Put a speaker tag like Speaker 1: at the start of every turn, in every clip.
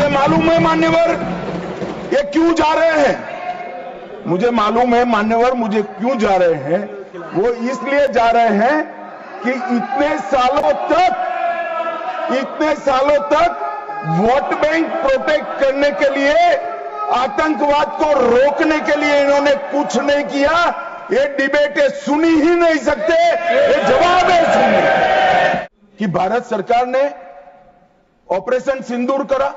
Speaker 1: मुझे मालूम है मान्यवर ये क्यों जा रहे हैं, मुझे मालूम है मान्यवर मुझे क्यों जा रहे हैं। वो इसलिए जा रहे हैं कि इतने सालों तक वोट बैंक प्रोटेक्ट करने के लिए, आतंकवाद को रोकने के लिए इन्होंने कुछ नहीं किया। ये डिबेट सुनी ही नहीं सकते, ये जवाब है सुनिए कि भारत सरकार ने ऑपरेशन सिंदूर करा।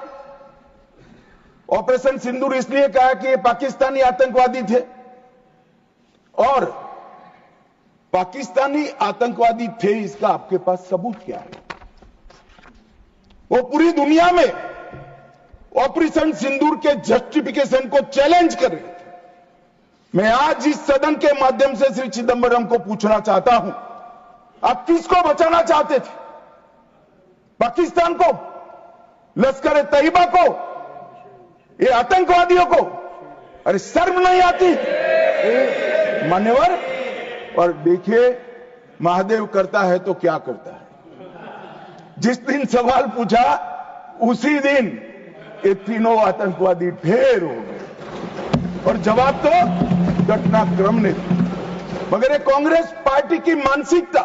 Speaker 1: ऑपरेशन सिंदूर इसलिए कहा कि ये पाकिस्तानी आतंकवादी थे, और पाकिस्तानी आतंकवादी थे इसका आपके पास सबूत क्या है? वो पूरी दुनिया में ऑपरेशन सिंदूर के जस्टिफिकेशन को चैलेंज कर रहे थे। मैं आज इस सदन के माध्यम से श्री चिदंबरम को पूछना चाहता हूं, आप किसको बचाना चाहते थे? पाकिस्तान को, लश्कर तैयबा को, ये आतंकवादियों को? अरे शर्म नहीं आती मान्यवर? और देखिए महादेव करता है तो क्या करता है। जिस दिन सवाल पूछा उसी दिन ये तीनों आतंकवादी ढेर हो गए, और जवाब तो घटनाक्रम ने दिया। मगर ये कांग्रेस पार्टी की मानसिकता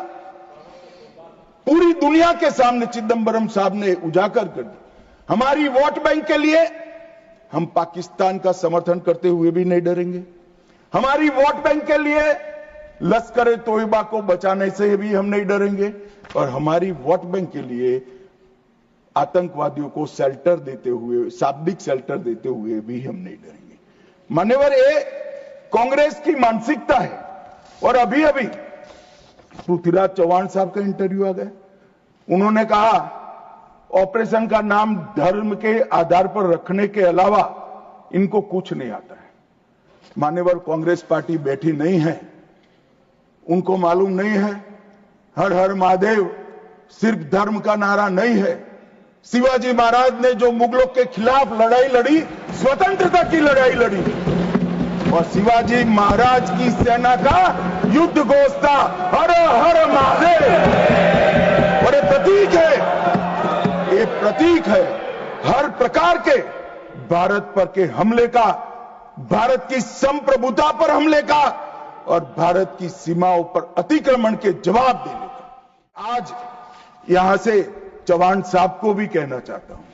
Speaker 1: पूरी दुनिया के सामने चिदंबरम साहब ने उजागर कर दी। हमारी वोट बैंक के लिए हम पाकिस्तान का समर्थन करते हुए भी नहीं डरेंगे। हमारी वोट बैंक के लिए लश्कर तोयबा को बचाने से भी हम नहीं डरेंगे, और हमारी वोट बैंक के लिए आतंकवादियों को शेल्टर देते हुए, शाब्दिक शेल्टर देते हुए भी हम नहीं डरेंगे। मान्यवर ये कांग्रेस की मानसिकता है। और अभी अभी पृथ्वीराज चौहान साहब का इंटरव्यू आ गया, उन्होंने कहा ऑपरेशन का नाम धर्म के आधार पर रखने के अलावा इनको कुछ नहीं आता है। मान्यवर कांग्रेस पार्टी बैठी नहीं है, उनको मालूम नहीं है हर हर महादेव सिर्फ धर्म का नारा नहीं है। शिवाजी महाराज ने जो मुगलों के खिलाफ लड़ाई लड़ी, स्वतंत्रता की लड़ाई लड़ी, और शिवाजी महाराज की सेना का युद्ध घोष था हर हर महादेव। और ये प्रतीक है हर प्रकार के भारत पर के हमले का, भारत की संप्रभुता पर हमले का, और भारत की सीमाओं पर अतिक्रमण के जवाब देने का। आज यहां से चौहान साहब को भी कहना चाहता हूं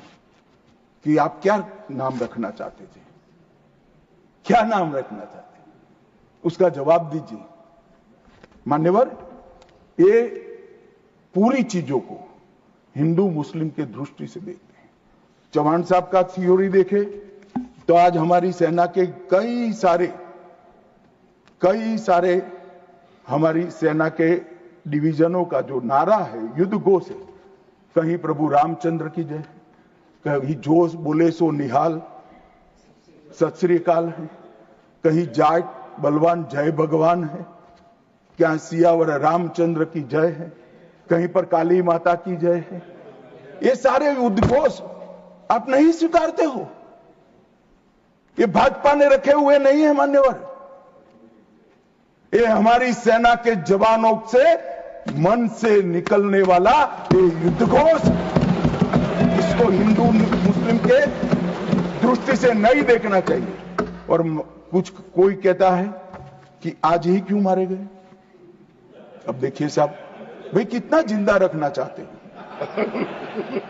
Speaker 1: कि आप क्या नाम रखना चाहते थे, क्या नाम रखना चाहते, उसका जवाब दीजिए। मान्यवर ये पूरी चीजों को हिंदू मुस्लिम के दृष्टि से देखते हैं। चौहान साहब का थ्योरी देखे तो आज हमारी सेना के कई सारे हमारी सेना के डिवीजनों का जो नारा है, युद्ध घोष है, कहीं प्रभु रामचंद्र की जय, कहीं जोश बोले सो निहाल सत श्री अकाल है, कहीं जाट बलवान जय भगवान है, क्या सियावर रामचंद्र की जय है, कहीं पर काली माता की जय है। ये सारे उद्घोष आप नहीं स्वीकारते हो, ये भाजपा ने रखे हुए नहीं है मान्यवर। ये हमारी सेना के जवानों से मन से निकलने वाला ये युद्धघोष, इसको हिंदू मुस्लिम के दृष्टि से नहीं देखना चाहिए। और कोई कहता है कि आज ही क्यों मारे गए। अब देखिए साहब, भाई कितना जिंदा रखना चाहते हैं।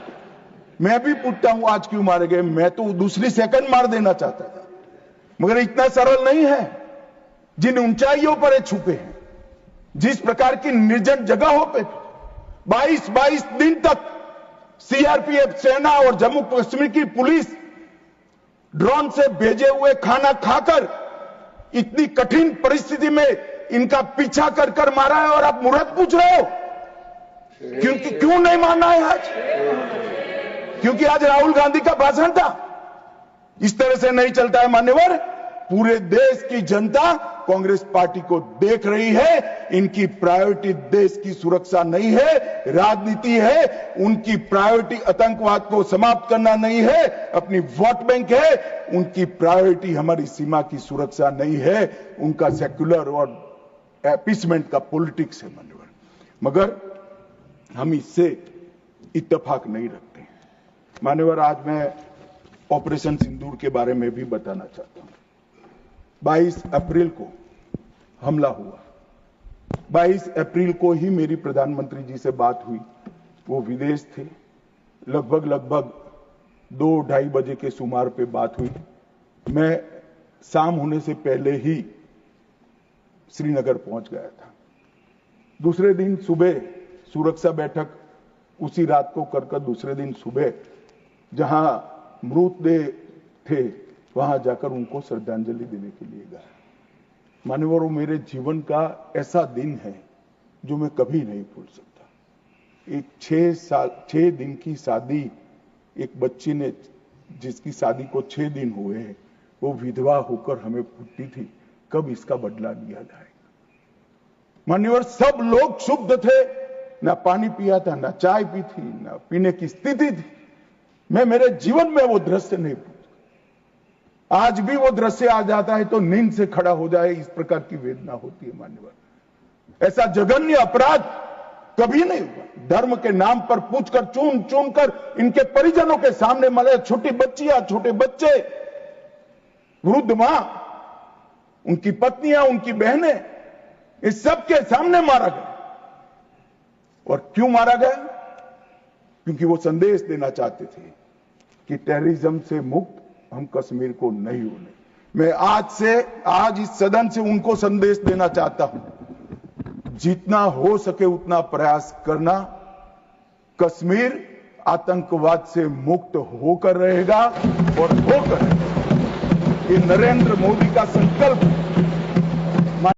Speaker 1: मैं भी पूछता हूं आज क्यों मारे गए, मैं तो दूसरी सेकंड मार देना चाहता था, मगर इतना सरल नहीं है। जिन ऊंचाइयों पर ये छुपे हैं, जिस प्रकार की निर्जन जगहों पे 22 दिन तक सीआरपीएफ सेना और जम्मू कश्मीर की पुलिस ड्रोन से भेजे हुए खाना खाकर इतनी कठिन परिस्थिति में इनका पीछा कर कर मारा है, और आप मुहूर्त पूछ रहे हो क्यों नहीं मानना है आज? क्योंकि आज राहुल गांधी का भाषण था। इस तरह से नहीं चलता है मान्यवर। पूरे देश की जनता कांग्रेस पार्टी को देख रही है। इनकी प्रायोरिटी देश की सुरक्षा नहीं है, राजनीति है। उनकी प्रायोरिटी आतंकवाद को समाप्त करना नहीं है, अपनी वोट बैंक है। उनकी प्रायोरिटी हमारी सीमा की सुरक्षा नहीं है, उनका सेक्युलर और अपीसमेंट का पॉलिटिक्स है मान्यवर। मगर हम इससे इत्तेफाक नहीं रखते मान्यवर। आज मैं ऑपरेशन सिंदूर के बारे में भी बताना चाहता हूं। 22 अप्रैल को हमला हुआ। 22 अप्रैल को ही मेरी प्रधानमंत्री जी से बात हुई। वो विदेश थे। लगभग 2-2:30 बजे के सुमार पे बात हुई। मैं शाम होने से पहले ही श्रीनगर पहुंच गया था। दूसरे दिन सुबह सुरक्षा बैठक उसी रात को कर दूसरे दिन सुबह जहां मृतदेह थे वहां जाकर उनको श्रद्धांजलि देने के लिए गया। मान्यवर, मेरे जीवन का ऐसा दिन है जो मैं कभी नहीं भूल सकता। एक 6 दिन की शादी, एक बच्ची ने जिसकी शादी को 6 दिन हुए हैं, वो विधवा होकर हमें पूछती थी कब इसका बदला लिया जाएगा। मान्यवर, सब लोग शुद्ध थे, ना पानी पिया था, ना चाय पी थी, ना पीने की स्थिति थी। मैं मेरे जीवन में वो दृश्य नहीं भूल। आज भी वो दृश्य आ जाता है तो नींद से खड़ा हो जाए, इस प्रकार की वेदना होती है। मान्यवर, ऐसा जघन्य अपराध कभी नहीं हुआ। धर्म के नाम पर पूछकर चुन कर इनके परिजनों के सामने मरे, छोटी बच्चियां, छोटे बच्चे, वृद्ध मां, उनकी पत्नियां, उनकी बहनें, इस सब के सामने मारा गया। और क्यों मारा गया? क्योंकि वो संदेश देना चाहते थे कि टेररिज्म से मुक्त हम कश्मीर को नहीं होने। मैं आज इस सदन से उनको संदेश देना चाहता हूं, जितना हो सके उतना प्रयास करना। कश्मीर आतंकवाद से मुक्त होकर रहेगा और होकर रहेगा। ये नरेंद्र मोदी का संकल्प